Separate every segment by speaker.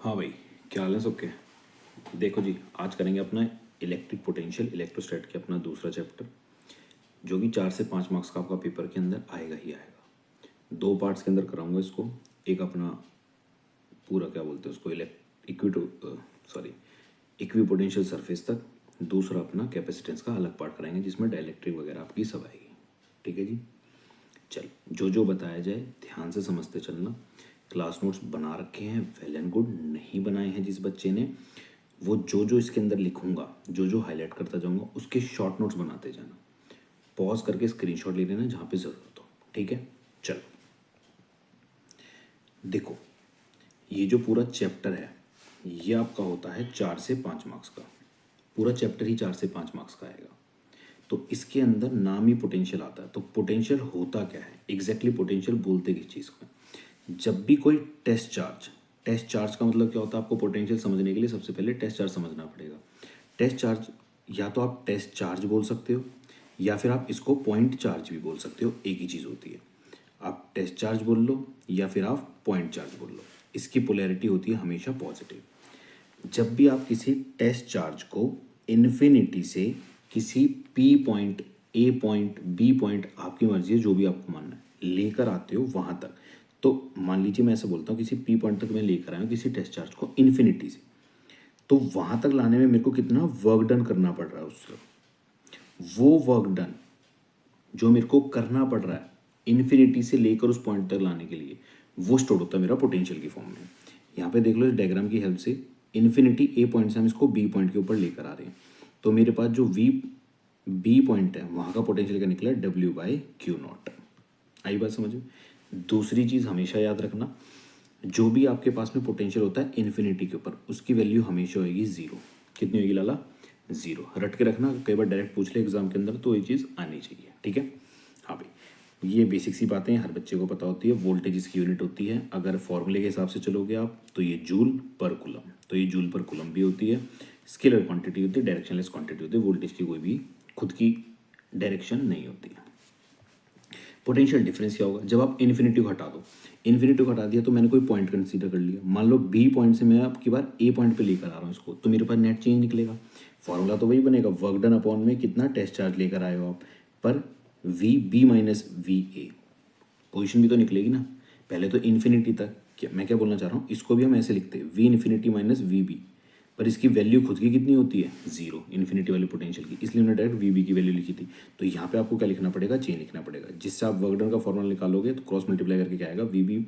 Speaker 1: हाँ भाई, क्या हाल है सबके। देखो जी, आज करेंगे अपना इलेक्ट्रिक पोटेंशियल इलेक्ट्रोस्टैट के अपना दूसरा चैप्टर, जो कि 4 से 5 मार्क्स का आपका पेपर के अंदर आएगा ही आएगा। 2 पार्ट्स के अंदर कराऊंगा इसको। एक अपना पूरा क्या बोलते हैं उसको, इक्वी पोटेंशियल सरफेस तक। दूसरा अपना कैपेसिटेंस का अलग पार्ट कराएंगे, जिसमें डाइलेक्ट्रिक वगैरह आपकी सब आएगी। ठीक है जी। चल, जो बताया जाए ध्यान से समझते चलना। क्लास नोट्स बना रखे हैं, वेल एंड गुड। नहीं बनाए हैं जिस बच्चे ने, वो जो इसके अंदर लिखूंगा, जो हाईलाइट करता जाऊंगा, उसके शॉर्ट नोट्स बनाते जाना। पॉज करके स्क्रीनशॉट ले लेना जहाँ पे ज़रूरत हो। ठीक है। चलो देखो, ये जो पूरा चैप्टर है, ये आपका होता है 4 से 5 मार्क्स का। पूरा चैप्टर ही 4 से 5 मार्क्स का आएगा। तो इसके अंदर नाम ही पोटेंशियल आता है। तो पोटेंशियल होता क्या है एग्जैक्टली, पोटेंशियल बोलते किस चीज़ को। जब भी कोई टेस्ट चार्ज का मतलब क्या होता है, आपको पोटेंशियल समझने के लिए सबसे पहले टेस्ट चार्ज समझना पड़ेगा। टेस्ट चार्ज या तो आप टेस्ट चार्ज बोल सकते हो, या फिर आप इसको पॉइंट चार्ज भी बोल सकते हो। एक ही चीज़ होती है। आप टेस्ट चार्ज बोल लो या फिर आप पॉइंट चार्ज बोल लो, इसकी पोलैरिटी होती है हमेशा पॉजिटिव। जब भी आप किसी टेस्ट चार्ज को इन्फिनिटी से किसी पी पॉइंट, ए पॉइंट, बी पॉइंट, आपकी मर्जी है जो भी आपको मानना है, लेकर आते हो वहाँ तक। तो मान लीजिए मैं ऐसा बोलता हूँ, किसी पी पॉइंट तक मैं लेकर आया हूँ किसी टेस्ट चार्ज को इन्फिनिटी से, तो वहाँ तक लाने में मेरे को कितना वर्क डन करना पड़ रहा है उससे। वो वर्क डन जो मेरे को करना पड़ रहा है इन्फिनिटी से लेकर उस पॉइंट तक लाने के लिए, वो स्टोर होता है मेरा पोटेंशियल की फॉर्म में। यहाँ पे देख लो, इस डायग्राम की हेल्प से इन्फिनिटी ए पॉइंट से हम इसको बी पॉइंट के ऊपर लेकर आ रहे हैं। तो मेरे पास जो बी पॉइंट है, वहाँ का पोटेंशियल क्या निकला, W/Q0। आई बात समझ में। दूसरी चीज़ हमेशा याद रखना, जो भी आपके पास में पोटेंशियल होता है इन्फिनिटी के ऊपर, उसकी वैल्यू हमेशा होगी ज़ीरो। कितनी होगी लाला, ज़ीरो। रट के रखना, कई बार डायरेक्ट पूछ ले एग्जाम के अंदर, तो ये चीज़ आनी चाहिए। ठीक है। हाँ भाई, ये बेसिक सी बातें हर बच्चे को पता होती है। वोल्टेज इसकी यूनिट होती है। अगर फॉर्मूले के हिसाब से चलोगे आप, तो ये जूल पर कूलम, तो ये जूल पर कूलम भी होती है। स्केलर क्वांटिटी होती है, डायरेक्शनलेस क्वांटिटी होती है। वोल्टेज की कोई भी खुद की डायरेक्शन नहीं होती है। पोटेंशियल डिफरेंस क्या होगा, जब आप इन्फिनिटी को हटा दो। इन्फिनिटी को हटा दिया तो मैंने कोई पॉइंट कंसीडर कर लिया। मान लो बी पॉइंट से मैं अब की बार ए पॉइंट पे लेकर आ रहा हूँ इसको, तो मेरे पास नेट चेंज निकलेगा। फॉर्मूला तो वही बनेगा, वर्क डन अपॉन में कितना टेस्ट चार्ज लेकर आए हो आप, पर V B minus V A. Position भी तो निकलेगी ना। पहले तो इन्फिनिटी तक, क्या मैं क्या बोलना चाह रहा हूँ, इसको भी हम ऐसे लिखते हैं V infinity minus V B, पर इसकी वैल्यू खुद की कितनी होती है, जीरो, इन्फिनिटी वाली पोटेंशियल की, इसलिए हमने डायरेक्ट वी बी की वैल्यू लिखी थी। तो यहाँ पे आपको क्या लिखना पड़ेगा, चेन लिखना पड़ेगा, जिससे आप वर्क डन का फॉर्मूला निकालोगे तो क्रॉस मल्टीप्लाई करके क्या आएगा, V B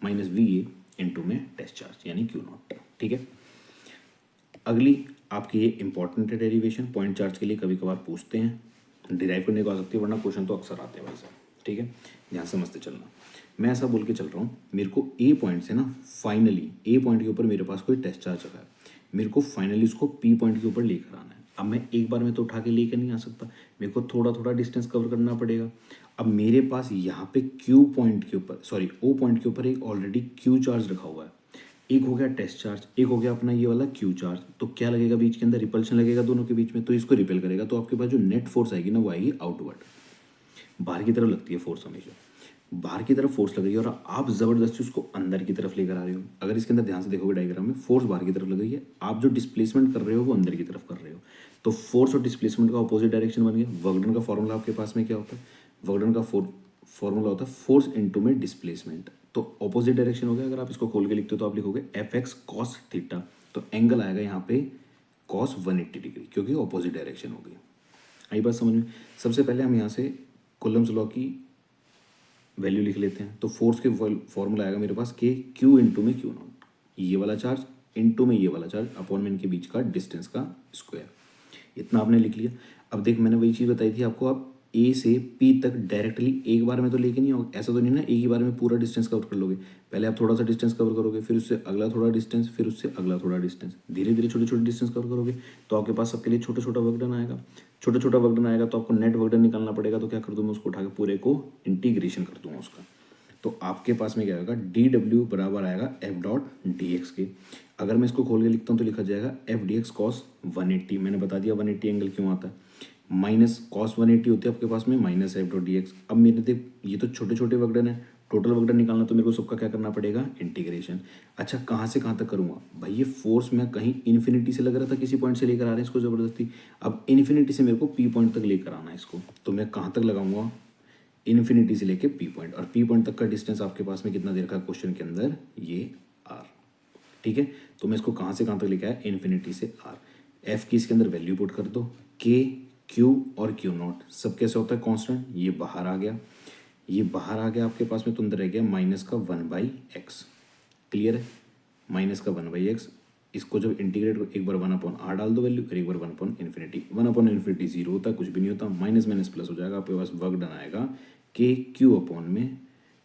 Speaker 1: minus V A into में टेस्ट चार्ज यानी Q0। ठीक है। अगली आपकी ये इंपॉर्टेंट है डेरिवेशन, पॉइंट चार्ज के लिए कभी कभार पूछते हैं, डिराइव करने को आ सकती है, वरना क्वेश्चन तो अक्सर आते हैं भाई साहब। ठीक है, ध्यान से समझते चलना। मैं ऐसा बोल के चल रहा हूँ, मेरे को ए पॉइंट से ना, फाइनली ए पॉइंट के ऊपर मेरे पास कोई टेस्ट चार्ज रखा है, मेरे को फाइनली उसको पी पॉइंट के ऊपर लेकर आना है। अब मैं एक बार में तो उठा के लेकर नहीं आ सकता, मेरे को थोड़ा थोड़ा डिस्टेंस कवर करना पड़ेगा। अब मेरे पास यहाँ पे क्यू पॉइंट के ऊपर, सॉरी ओ पॉइंट के ऊपर एक ऑलरेडी क्यू चार्ज रखा हुआ है। एक हो गया टेस्ट चार्ज, एक हो गया अपना ये वाला क्यू चार्ज। तो क्या लगेगा बीच के अंदर, रिपल्शन लगेगा दोनों के बीच में, तो इसको रिपेल करेगा। तो आपके पास जो नेट फोर्स आएगी ना, वो आएगी आउटवर्ड, बाहर की तरफ लगती है फोर्स हमेशा। बाहर की तरफ फोर्स लग रही है और आप जबरदस्ती उसको अंदर की तरफ लेकर आ रहे हो। अगर इसके अंदर ध्यान से देखोगे डायग्राम में, फोर्स बाहर की तरफ लग रही है, आप जो डिस्प्लेसमेंट कर रहे हो वो अंदर की तरफ कर रहे हो। तो फोर्स और डिस्प्लेसमेंट का ऑपोजिट डायरेक्शन बन गया। वर्क डन का फॉर्मूला आपके पास में क्या होता है, वर्क डन का फॉर्मूला होता है फोर्स इनटू में डिस्प्लेसमेंट। तो ऑपोजिट डायरेक्शन हो गया। अगर आप इसको खोल के लिखते हो तो आप लिखोगे एफ एक्स कॉस थीटा, तो एंगल आएगा यहाँ पे कॉस 180 डिग्री, क्योंकि ऑपोजिट डायरेक्शन हो गई। आई बात समझ में। सबसे पहले हम यहाँ से कूलम्स लॉ की वैल्यू लिख लेते हैं। तो फोर्स के फॉर्मूला आएगा मेरे पास के क्यू इंटू में क्यू नॉट, ये वाला चार्ज इंटू में ये वाला चार्ज अपॉन में इनके बीच का डिस्टेंस का स्क्वायर। इतना आपने लिख लिया। अब देख, मैंने वही चीज़ बताई थी आपको, आप ए से पी तक डायरेक्टली एक बार में तो लेके नहीं होगा, ऐसा तो नहीं ना एक ही बार में पूरा डिस्टेंस कवर कर लोगे। पहले आप थोड़ा सा डिस्टेंस कवर करोगे, फिर उससे अगला थोड़ा डिस्टेंस, फिर उससे अगला थोड़ा डिस्टेंस, धीरे धीरे छोटे छोटे डिस्टेंस कवर करोगे। तो आपके पास सबके लिए छोटा छोटा वर्क डन आएगा। छोटा छोटा वर्क डन आएगा तो आपको नेट वर्क डन निकालना पड़ेगा। तो क्या कर दूँ मैं, उसको उठा के पूरे को इंटीग्रेशन कर दूँगा उसका। तो आपके पास में क्या होगा, डी डब्ल्यू बराबर आएगा एफ डॉट डी एक्स के। अगर मैं इसको खोल के लिखता हूँ तो लिखा जाएगा एफ डी एक्स कॉस 180। मैंने बता दिया 180 एंगल क्यों आता है, माइनस कॉस 180 होती है आपके पास में, minus F dot D x. अब मेरे देख, ये तो छोटे छोटे वर्क डन है, टोटल वर्क डन निकालना तो मेरे को सबका क्या करना पड़ेगा, इंटीग्रेशन। अच्छा कहाँ से कहाँ तक करूँगा भाई, ये फोर्स मैं कहीं इन्फिनिटी से लग रहा था, किसी पॉइंट से लेकर आ रहे हैं इसको ज़बरदस्ती, अब इन्फिनिटी से मेरे को पी पॉइंट तक लेकर आना है इसको, तो मैं कहाँ तक लगाऊंगा, इन्फिनिटी से लेके पी पॉइंट, और पी पॉइंट तक का डिस्टेंस आपके पास में कितना दे रखा है क्वेश्चन के अंदर, ये आर। ठीक है, तो मैं इसको कहाँ से कहाँ तक लेके आया, इन्फिनिटी से आर। एफ की इसके अंदर वैल्यू पुट कर दो, के क्यू और क्यू नॉट सब कैसे होता है कांस्टेंट, ये बाहर आ गया, ये बाहर आ गया आपके पास में, तो अंदर रह गया माइनस का 1/x। क्लियर है, माइनस का 1/x, इसको जब इंटीग्रेट एक बार 1/r डाल दो वैल्यू, और एक बार 1/इन्फिनिटी, 1/इन्फिनिटी जीरो होता है, कुछ भी नहीं होता, माइनस माइनस प्लस हो जाएगा, आपके पास वर्क डन आएगा के क्यू अपॉन में,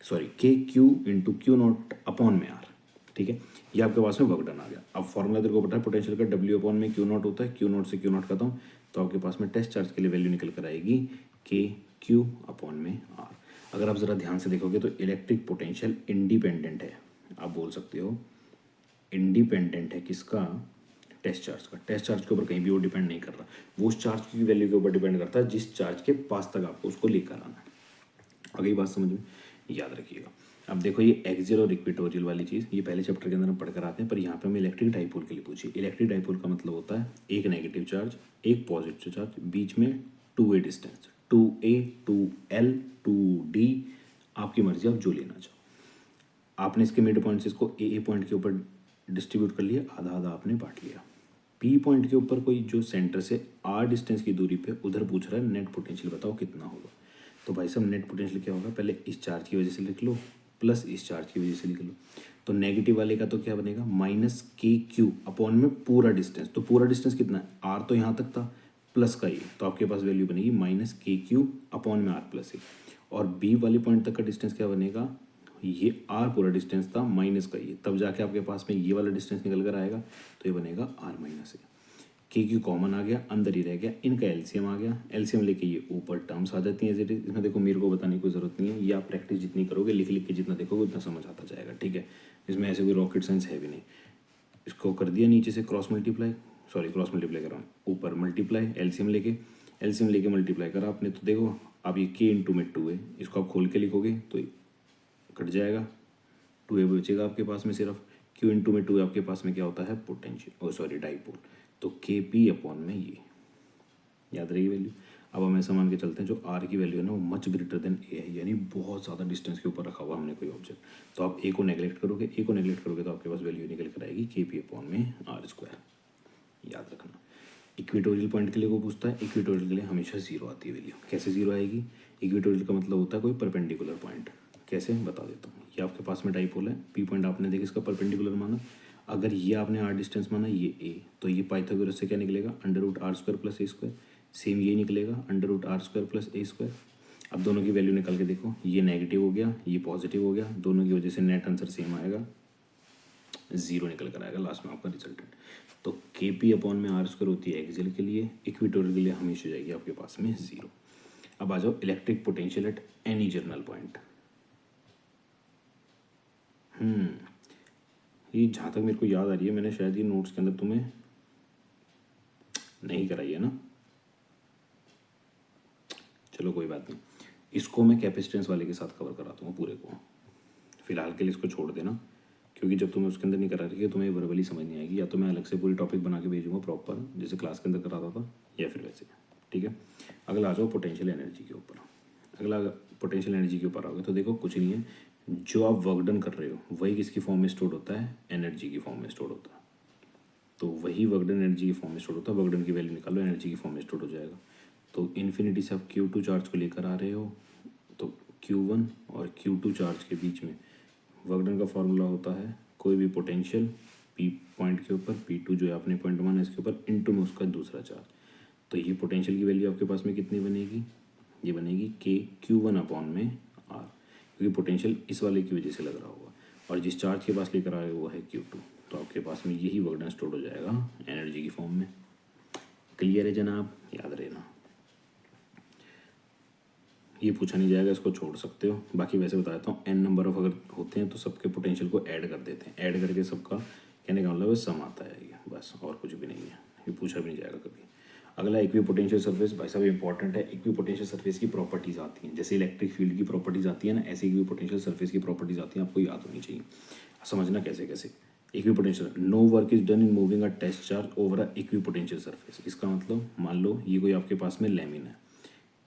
Speaker 1: सॉरी के Q into Q not upon में आर। ठीक है, ये आपके पास में वर्क डन आ गया। अब फॉर्मूला तेरे को पता है पोटेंशियल का, डब्ल्यू अपॉन में क्यू नॉट होता है, क्यू नॉट से क्यू नॉट खत्म, तो आपके पास में टेस्ट चार्ज के लिए वैल्यू निकल कर आएगी के क्यू अपॉन में आर। अगर आप ज़रा ध्यान से देखोगे तो इलेक्ट्रिक पोटेंशियल इंडिपेंडेंट है, आप बोल सकते हो इंडिपेंडेंट है किसका, टेस्ट चार्ज का। टेस्ट चार्ज के ऊपर कहीं भी वो डिपेंड नहीं कर रहा, वो उस चार्ज की वैल्यू के ऊपर डिपेंड करता है जिस चार्ज के पास तक आपको उसको लेकर आना है। अगली बात समझ में, याद रखिएगा। अब देखो ये एक्सियल और इक्वेटोरियल वाली चीज़, ये पहले चैप्टर के अंदर हम पढ़कर आते हैं, पर यहाँ पे हमें इलेक्ट्रिक डाइपोल के लिए पूछी। इलेक्ट्रिक डाइपोल का मतलब होता है एक नेगेटिव चार्ज, एक पॉजिटिव चार्ज, बीच में 2a distance, 2a 2l 2d, आपकी मर्जी, आप जो लेना चाहो। आपने इसके मिड पॉइंट से इसको ए पॉइंट के ऊपर डिस्ट्रीब्यूट कर लिया, आधा आधा आपने बांट लिया। पी पॉइंट के ऊपर कोई जो सेंटर से आर डिस्टेंस की दूरी पे उधर पूछ रहा है नेट पोटेंशियल बताओ कितना होगा, तो भाई साहब नेट पोटेंशियल क्या होगा, पहले इस चार्ज की वजह से लिख लो प्लस इस चार्ज की वजह से लिख लो। तो नेगेटिव वाले का तो क्या बनेगा, माइनस के क्यू अपॉन में पूरा डिस्टेंस, तो पूरा डिस्टेंस कितना है, आर तो यहाँ तक था, प्लस का ये, तो आपके पास वैल्यू बनेगी माइनस के क्यू अपॉन में आर प्लस ए। और बी वाले पॉइंट तक का डिस्टेंस क्या बनेगा, ये आर पूरा डिस्टेंस था माइनस का ये, तब जाके आपके पास में ये वाला डिस्टेंस निकल कर आएगा, तो ये बनेगा आर माइनस ए। के क्यू कॉमन आ गया, अंदर ही रह गया, इनका एलसीएम आ गया, एलसीएम लेके ये ऊपर टर्म्स आ जाती हैं एज इट इज। इसमें देखो मेरे को बताने की कोई ज़रूरत नहीं है, ये आप प्रैक्टिस जितनी करोगे, लिख लिख के जितना देखोगे उतना समझ आता जाएगा। ठीक है, इसमें ऐसे कोई रॉकेट साइंस है भी नहीं। इसको कर दिया नीचे से cross multiply, sorry cross multiply कर रहा हूँ, ऊपर मल्टीप्लाई, एलसीएम लेके मल्टीप्लाई करा आपने, तो देखो अब ये के इंटू में 2 है, इसको आप खोल के लिखोगे तो कट जाएगा, 2a बचेगा आपके पास में सिर्फ, q इंटू में 2 आपके पास में क्या होता है, पोटेंशियल, सॉरी डाइपोल, तो के पी अपॉन में ये, याद रही वैल्यू। अब हम ऐसा मान के चलते हैं जो r की वैल्यू है ना वो मच ग्रेटर देन a है, यानी बहुत ज़्यादा डिस्टेंस के ऊपर रखा हुआ हमने कोई ऑब्जेक्ट, तो आप a को नेगलेक्ट करोगे तो आपके पास वैल्यू निकल कर आएगी के पी अपॉन में r², याद रखना। इक्वेटोरियल पॉइंट के लिए वो पूछता है, इक्वेटोरियल के लिए हमेशा जीरो आती है वैल्यू। कैसे जीरो आएगी, इक्वेटोरियल का मतलब होता है कोई परपेंडिकुलर पॉइंट, कैसे बता देता हूँ। ये आपके पास में डाइपोल है, पी पॉइंट आपने देखा इसका परपेंडिकुलर माना, अगर ये आपने आर डिस्टेंस माना ये ए, तो ये पाइथागोरस से क्या निकलेगा, under root r² plus a², same ये निकलेगा under root r² plus a²। अब दोनों की वैल्यू निकाल के देखो, ये नेगेटिव हो गया, ये पॉजिटिव हो गया, दोनों की वजह से नेट आंसर सेम आएगा, जीरो निकल कर आएगा लास्ट में आपका रिजल्टेंट। तो के पी अपॉन में r² होती है एक्सियल के लिए, इक्वेटोरियल के लिए हमेशा जाएगी आपके पास में जीरो। अब आ जाओ electric potential at any general point. ये जहाँ तक मेरे को याद आ रही है, मैंने शायद ये नोट्स के अंदर तुम्हें नहीं कराई है ना, चलो कोई बात नहीं, इसको मैं कैपेसिटेंस वाले के साथ कवर कराता हूँ पूरे को, फिलहाल के लिए इसको छोड़ देना, क्योंकि जब तुम्हें उसके अंदर नहीं करा रही है तुम्हें वर्बली समझ नहीं आएगी, या तो मैं अलग से पूरी टॉपिक बना के भेजूंगा प्रॉपर जैसे क्लास के अंदर कराता था, या फिर वैसे। ठीक है, अगला आ जाओ पोटेंशियल एनर्जी के ऊपर। अगला पोटेंशियल एनर्जी के ऊपर आओगे तो देखो कुछ नहीं है, जो आप वर्क डन कर रहे हो वही किसकी फॉर्म में स्टोर होता है, एनर्जी की फॉर्म में स्टोर होता है, तो वही वर्क डन एनर्जी की फॉर्म में स्टोर होता है, वर्क डन की वैल्यू निकालो एनर्जी की फॉर्म में स्टोर हो जाएगा। तो इन्फिनिटी से आप Q2 चार्ज को लेकर आ रहे हो, तो Q1 और Q2 चार्ज के बीच में वर्क डन का फॉर्मूला होता है कोई भी पोटेंशियल P पॉइंट के ऊपर, P2 जो है अपने पॉइंट माना इसके ऊपर, इनटू में उसका दूसरा चार्ज, तो ये पोटेंशियल की वैल्यू आपके पास में कितनी बनेगी, ये बनेगी के Q1 अपॉन में R, क्योंकि पोटेंशियल इस वाले की वजह से लग रहा होगा, और जिस चार्ज के पास लेकर आए वो है Q2, तो आपके पास में यही वर्क डन स्टोर हो जाएगा एनर्जी की फॉर्म में। क्लियर है जनाब, याद रहना, ये पूछा नहीं जाएगा, इसको छोड़ सकते हो। बाकी वैसे बता देता हूँ, n नंबर ऑफ अगर होते हैं तो सबके पोटेंशियल को ऐड कर देते हैं, ऐड करके सबका कहने का मतलब है सम आता है ये, बस और कुछ भी नहीं है, ये पूछा भी नहीं जाएगा कभी। अगला इक्विपोटेंशियल सरफेस, भाई साहब इंपॉर्टेंट है। इक्विपोटेंशियल सरफेस की प्रॉपर्टीज़ आती हैं, जैसे इलेक्ट्रिक फील्ड की प्रॉपर्टीज़ आती है ना, ऐसे इक्विपोटेंशियल सरफेस की प्रॉपर्टीज़ आती हैं, आपको याद होनी चाहिए। समझना कैसे कैसे। Equipotential, no work is done in moving a test charge over a equipotential surface. इसका मतलब मान लो ये कोई आपके पास में लैमिन है,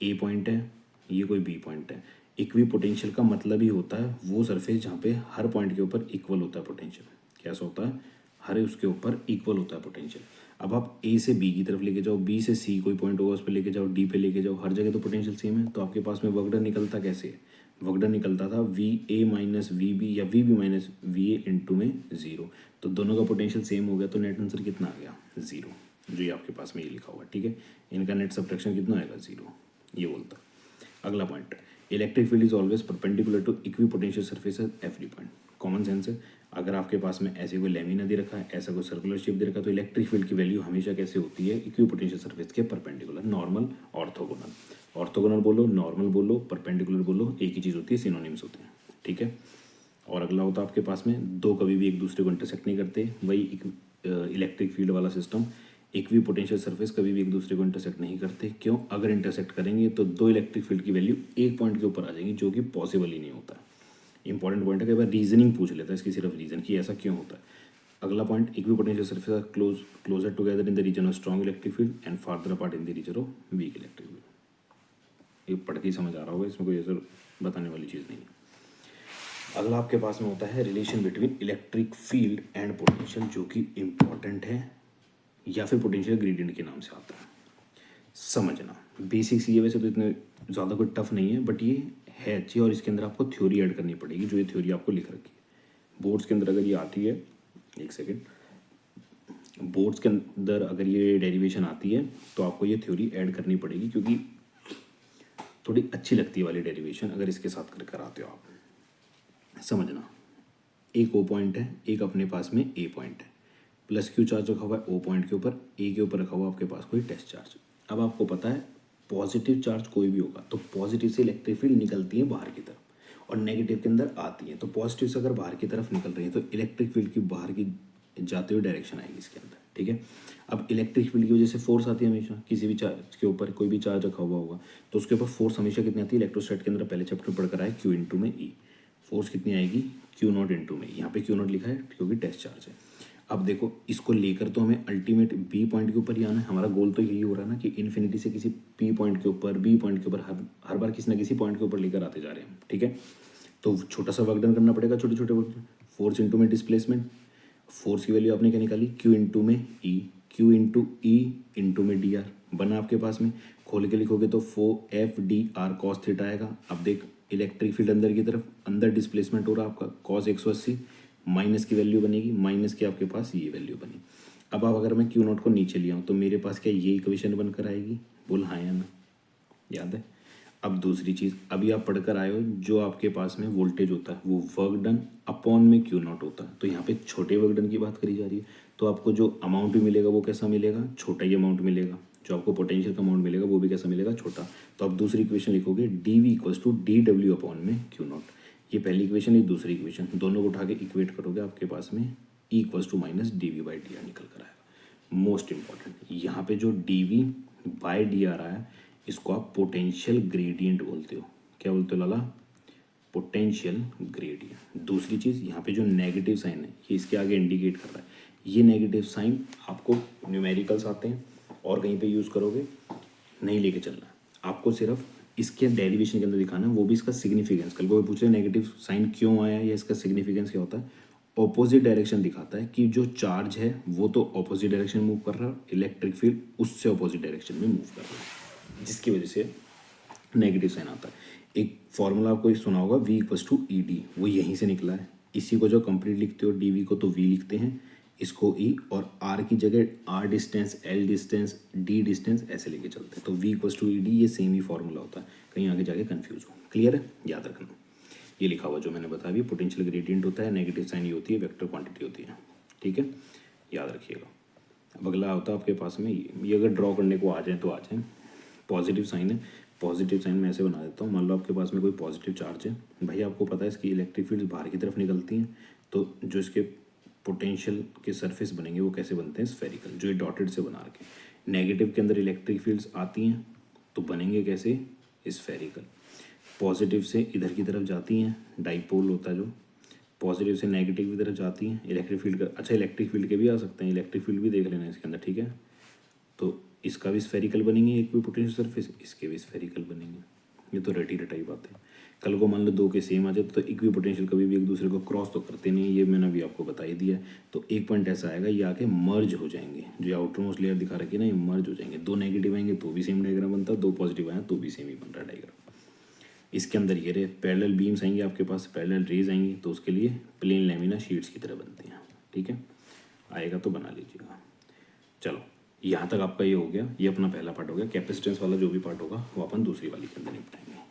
Speaker 1: ए पॉइंट है, ये कोई बी पॉइंट है। इक्विपोटेंशियल का मतलब ही होता है वो सरफेस जहाँ पे हर पॉइंट के ऊपर इक्वल होता है पोटेंशियल। कैसा होता है? हर उसके ऊपर इक्वल होता है पोटेंशियल। अब आप ए से बी की तरफ लेके जाओ, बी से सी कोई पॉइंट होगा उस पर लेके जाओ, डी पे लेके जाओ, हर जगह तो पोटेंशियल सेम है। तो आपके पास में वर्क डन निकलता कैसे है? वर्क डन निकलता था V A minus V B या V B minus V A into में ज़ीरो। तो दोनों का पोटेंशियल सेम हो गया, तो नेट आंसर कितना आ गया? ज़ीरो। जो ये आपके पास में ये लिखा हुआ है, ठीक है। इनका नेट सब्ट्रैक्शन कितना आएगा? ज़ीरो। ये बोलता है। अगला point, electric field is always perpendicular to equipotential surface at every point. Common sense है। अगर आपके पास में ऐसे कोई लैमिना दे रखा है, ऐसा कोई सर्कुलर शेप दे रखा है, तो इलेक्ट्रिक फील्ड की वैल्यू हमेशा कैसे होती है? इक्विपोटेंशियल सरफेस के परपेंडिकुलर, नॉर्मल, ऑर्थोगोनल। ऑर्थोगोनल बोलो, नॉर्मल बोलो, परपेंडिकुलर बोलो, एक ही चीज़ होती है, सिनोनिम्स होते हैं, ठीक है। और अगला होता है आपके पास में, दो कभी भी एक दूसरे को इंटरसेक्ट नहीं करते, वही इलेक्ट्रिक फील्ड वाला सिस्टम। इक्विपोटेंशियल सरफेस कभी भी एक दूसरे को इंटरसेक्ट नहीं करते। क्यों? अगर इंटरसेक्ट करेंगे तो दो इलेक्ट्रिक फील्ड की वैल्यू एक पॉइंट के ऊपर आ जाएंगी, जो कि पॉसिबल ही नहीं होता। इंपॉर्टेंट पॉइंट है कि बार रीजनिंग पूछ लेता है इसकी, सिर्फ रीजन कि ऐसा क्यों होता है। अगला point, equipotential surface are closer together in the region of strong electric field and farther apart in the region of weak electric field. ये पढ़ के ही समझ आ रहा होगा, इसमें कोई ऐसा बताने वाली चीज़ नहीं है। अगला आपके पास में होता है relation between electric field and potential, जो कि इम्पॉर्टेंट है, या फिर पोटेंशियल ग्रेडियंट के नाम से आता है। समझना बेसिक्स ये, वैसे तो इतने ज़्यादा कोई टफ नहीं है, बट ये है अच्छी, और इसके अंदर आपको थ्योरी ऐड करनी पड़ेगी, जो ये थ्योरी आपको लिख रखी है बोर्ड्स के अंदर। अगर ये आती है, एक सेकेंड, बोर्ड्स के अंदर अगर ये डेरिवेशन आती है तो आपको ये थ्योरी ऐड करनी पड़ेगी, क्योंकि थोड़ी अच्छी लगती है वाली डेरिवेशन अगर इसके साथ कर कर आते हो आप। समझना, एक ओ पॉइंट है, एक अपने पास में ए पॉइंट है, प्लस क्यू चार्ज रखा हुआ है ओ पॉइंट के ऊपर, ए के ऊपर रखा हुआ आपके पास कोई टेस्ट चार्ज। अब आपको पता है पॉजिटिव चार्ज कोई भी होगा तो पॉजिटिव से इलेक्ट्रिक फील्ड निकलती है बाहर की तरफ, और नेगेटिव के अंदर आती है। तो पॉजिटिव से अगर बाहर की तरफ निकल रही है तो इलेक्ट्रिक फील्ड की बाहर की जाते हुए डायरेक्शन आएगी इसके अंदर, ठीक है। अब इलेक्ट्रिक फील्ड की वजह से फोर्स आती है हमेशा, किसी भी चार्ज के ऊपर कोई भी चार्ज रखा हुआ होगा तो उसके ऊपर फोर्स हमेशा कितनी आती है? इलेक्ट्रोस्टैट के अंदर पहले चैप्टर पढ़कर आए, क्यू इंटू में ई। फोर्स कितनी आएगी? क्यू नॉट इंटू में, यहाँ पे क्यू नॉट लिखा है क्योंकि टेस्ट चार्ज है। अब देखो, इसको लेकर तो हमें अल्टीमेट बी पॉइंट के ऊपर ही आना है। हमारा गोल तो यही हो रहा है ना कि इन्फिनिटी से किसी पी पॉइंट के ऊपर, बी पॉइंट के ऊपर, हर बार किसी ना किसी पॉइंट के ऊपर लेकर आते जा रहे हैं, ठीक है। तो छोटा सा वर्क डन करना पड़ेगा, छोटे छोटे वर्क। फोर्स इंटू में डिस्प्लेसमेंट, फोर्स की वैल्यू आपने क्या निकाली? क्यू इंटू में ई, क्यू इंटू ई इंटू में डी आर बना आपके पास में। खोल के लिखोगे तो 4 FDR cos थीटा आएगा। अब देख, इलेक्ट्रिक फील्ड अंदर की तरफ, अंदर डिस्प्लेसमेंट हो रहा है आपका cos 180, माइनस की वैल्यू बनेगी, माइनस की आपके पास ये वैल्यू बनी। अब अगर मैं क्यू नॉट को नीचे लिया हूँ तो मेरे पास क्या ये इक्वेशन बनकर आएगी? बोल हाँ या ना, याद है। अब दूसरी चीज़, अभी आप पढ़कर आए हो, जो आपके पास में वोल्टेज होता है वो वर्क डन अपॉन में क्यू नॉट होता है। तो यहाँ पे छोटे वर्क डन की बात करी जा रही है, तो आपको जो अमाउंट भी मिलेगा वो कैसा मिलेगा? छोटा ही अमाउंट मिलेगा। जो आपको पोटेंशियल का अमाउंट मिलेगा वो भी कैसा मिलेगा? छोटा। तो आप दूसरी इक्वेशन लिखोगे D V equals to D W upon में क्यू नॉट। ये पहली इक्वेशन, ये दूसरी इक्वेशन, दोनों को उठा के इक्वेट करोगे, आपके पास में E equals to minus D V by D R निकल कर आएगा। मोस्ट इंपॉर्टेंट, यहाँ पे जो D V by D R आया, इसको आप पोटेंशियल ग्रेडियंट बोलते हो। क्या बोलते हो लाला? Potential gradient. दूसरी चीज़, यहाँ पे जो नेगेटिव साइन है ये इसके आगे इंडिकेट कर रहा है। ये नेगेटिव साइन आपको न्यूमेरिकल्स आते हैं और कहीं पे यूज़ करोगे, नहीं लेके चलना। आपको सिर्फ इसके डेरिवेशन के अंदर दिखाना है, वो भी इसका सिग्निफिकेंस। कल को पूछ रहे नेगेटिव साइन क्यों आया या इसका सिग्निफिकेंस क्या होता है? ऑपोजिट डायरेक्शन दिखाता है कि जो चार्ज है वो तो ऑपोजिट डायरेक्शन मूव कर रहा है, इलेक्ट्रिक फील्ड उससे ऑपोजिट डायरेक्शन में मूव कर रहा है, जिसकी वजह से नेगेटिव साइन आता है। एक फॉर्मूला आपको सुना होगा V equals to E D, वो यहीं से निकला है। इसी को जो कंप्लीट लिखते हो डी वी को, तो V लिखते हैं, इसको E, और R की जगह R distance, L distance, D distance ऐसे लेके चलते हैं। तो V equals to E D, ये सेम ही फॉर्मूला होता है, कहीं आगे जाके कन्फ्यूज हो। क्लियर है? याद रखना, ये लिखा हुआ जो मैंने बताया, भी पोटेंशियल ग्रेडियंट होता है, नेगेटिव साइन ये होती है, वेक्टर क्वांटिटी होती है, ठीक है, याद रखिएगा। अब अगला होता है आपके पास में ये अगर ड्रॉ करने को आ जाए तो आ जाए। पॉजिटिव साइन है, पॉजिटिव साइन मैं ऐसे बना देता हूँ। मान लो आपके पास में कोई पॉजिटिव चार्ज है, भाई आपको पता है इसकी इलेक्ट्रिक फील्ड बाहर की तरफ निकलती हैं, तो जो इसके पोटेंशियल के सरफेस बनेंगे वो कैसे बनते हैं? स्फेरिकल, जो ये डॉटेड से बना रखे। नेगेटिव के अंदर इलेक्ट्रिक फील्ड्स आती हैं तो बनेंगे कैसे, स्फेरिकल। पॉजिटिव से इधर की तरफ जाती हैं, डाइपोल होता है जो, पॉजिटिव से नेगेटिव की तरफ जाती हैं, इलेक्ट्रिक फील्ड का, अच्छा इलेक्ट्रिक फील्ड के भी आ सकते हैं, इलेक्ट्रिक फील्ड भी देख लेना इसके अंदर, ठीक है। तो इसका भी स्फेरिकल बनेंगे इक्विपोटेंशियल सरफेस, इसके भी स्फेरिकल बनेंगे। ये तो रटी रटाई बात है। कल को मान लो दो के सेम आ जाए तो इक्विपोटेंशियल कभी भी एक दूसरे को क्रॉस तो करते नहीं, ये मैंने अभी आपको बता ही दिया है। तो एक पॉइंट ऐसा आएगा, ये आके मर्ज हो जाएंगे, जो आउटर मोस्ट लेयर दिखा रखी है ना, ये मर्ज हो जाएंगे। दो नेगेटिव आएंगे तो भी सेम डायग्राम बनता है, दो पॉजिटिव आए तो भी सेम ही बन रहा है डायग्राम। इसके अंदर ये रहे पैरेलल बीम्स आएंगे आपके पास, पैरेलल रेज आएंगी, तो उसके लिए प्लेन लैमिना शीट्स की तरह बनती हैं, ठीक है। आएगा तो बना लीजिएगा। चलो यहाँ तक आपका ये हो गया, ये अपना पहला पार्ट हो गया। कैपेसिटेंस वाला जो भी पार्ट होगा वो अपन दूसरी वाली के अंदर निपटाएंगे।